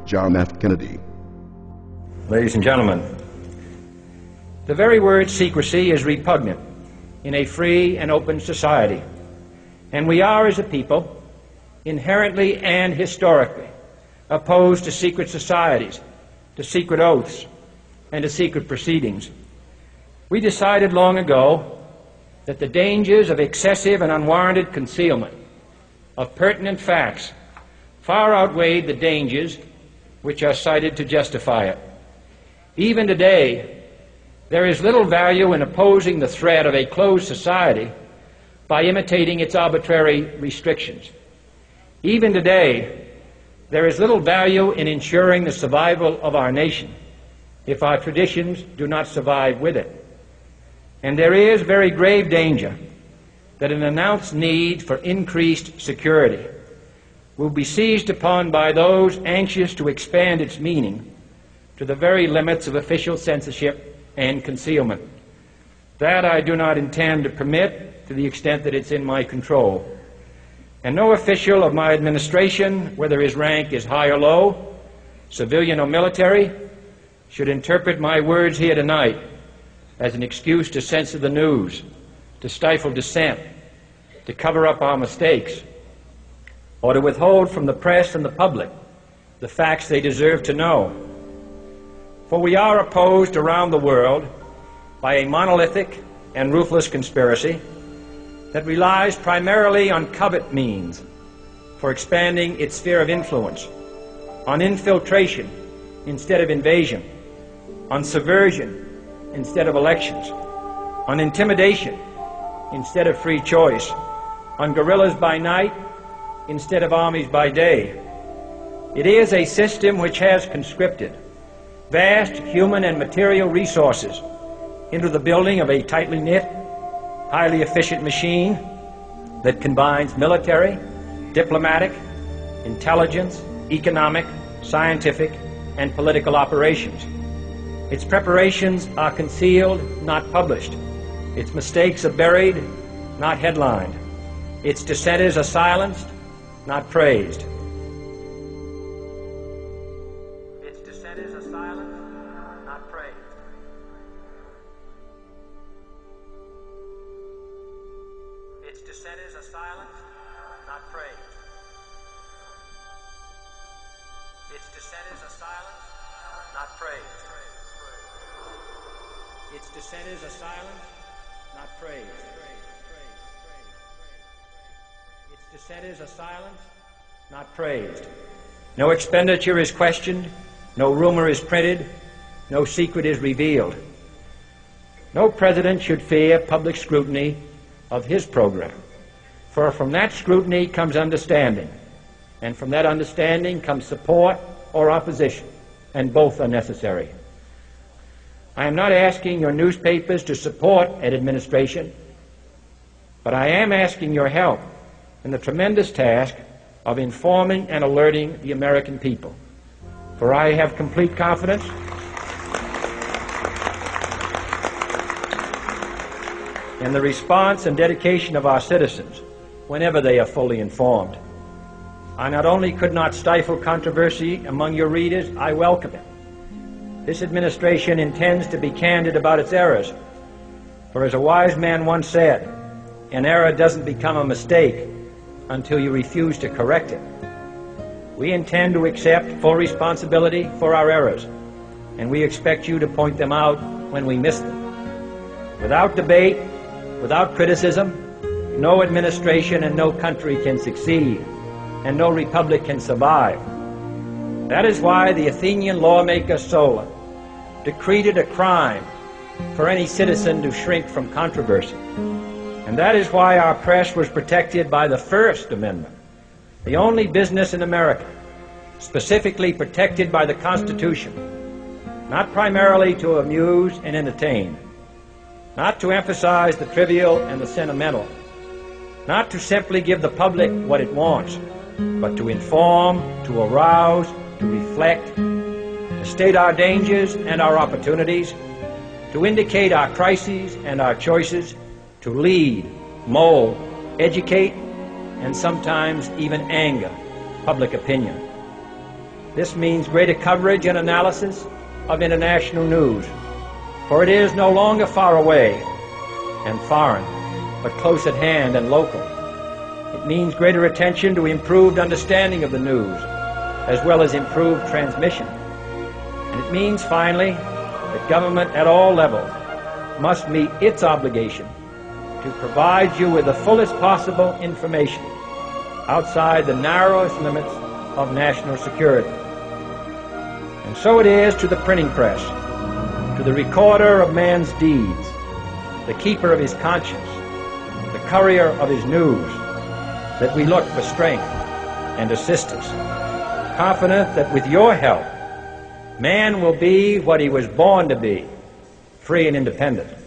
John F. Kennedy. Ladies and gentlemen, the very word secrecy is repugnant in a free and open society, and we are, as a people, inherently and historically opposed to secret societies, to secret oaths, and to secret proceedings. We decided long ago that the dangers of excessive and unwarranted concealment of pertinent facts far outweighed the dangers which are cited to justify it. Even today, there is little value in opposing the threat of a closed society by imitating its arbitrary restrictions. Even today, there is little value in ensuring the survival of our nation if our traditions do not survive with it. And there is very grave danger that an announced need for increased security will be seized upon by those anxious to expand its meaning to the very limits of official censorship and concealment. That I do not intend to permit to the extent that it's in my control. And no official of my administration, whether his rank is high or low, civilian or military, should interpret my words here tonight as an excuse to censor the news, to stifle dissent, to cover up our mistakes, or to withhold from the press and the public the facts they deserve to know. For we are opposed around the world by a monolithic and ruthless conspiracy that relies primarily on covert means for expanding its sphere of influence, on infiltration instead of invasion, on subversion instead of elections, on intimidation instead of free choice, on guerrillas by night instead of armies by day. It is a system which has conscripted vast human and material resources into the building of a tightly knit, highly efficient machine that combines military, diplomatic, intelligence, economic, scientific, and political operations. Its preparations are concealed, not published. Its mistakes are buried, not headlined. Its dissenters are silenced, not praised. Its dissenters are silenced, not praised. Its dissenters are silenced, not praised. Its dissenters are silenced, not praised. Its dissenters are silenced, not praised. Its dissenters are silenced, not praised. No expenditure is questioned, no rumor is printed, no secret is revealed. No president should fear public scrutiny of his program, for from that scrutiny comes understanding, and from that understanding comes support or opposition, and both are necessary. I am not asking your newspapers to support an administration, but I am asking your help in the tremendous task of informing and alerting the American people. For I have complete confidence in the response and dedication of our citizens whenever they are fully informed. I not only could not stifle controversy among your readers, I welcome it. This administration intends to be candid about its errors, for as a wise man once said, an error doesn't become a mistake until you refuse to correct it. We intend to accept full responsibility for our errors, and we expect you to point them out when we miss them. Without debate, without criticism, no administration and no country can succeed, and no republic can survive. That is why the Athenian lawmaker Solon decreed it a crime for any citizen to shrink from controversy. And that is why our press was protected by the First Amendment, the only business in America specifically protected by the Constitution, not primarily to amuse and entertain, not to emphasize the trivial and the sentimental, not to simply give the public what it wants, but to inform, to arouse, to reflect, to state our dangers and our opportunities, to indicate our crises and our choices, to lead, mold, educate, and sometimes even anger public opinion. This means greater coverage and analysis of international news, for it is no longer far away and foreign, but close at hand and local. It means greater attention to improved understanding of the news, as well as improved transmission. And it means, finally, that government at all levels must meet its obligation to provide you with the fullest possible information outside the narrowest limits of national security. And so it is to the printing press, to the recorder of man's deeds, the keeper of his conscience, the courier of his news, that we look for strength and assistance, confident that with your help, man will be what he was born to be, free and independent.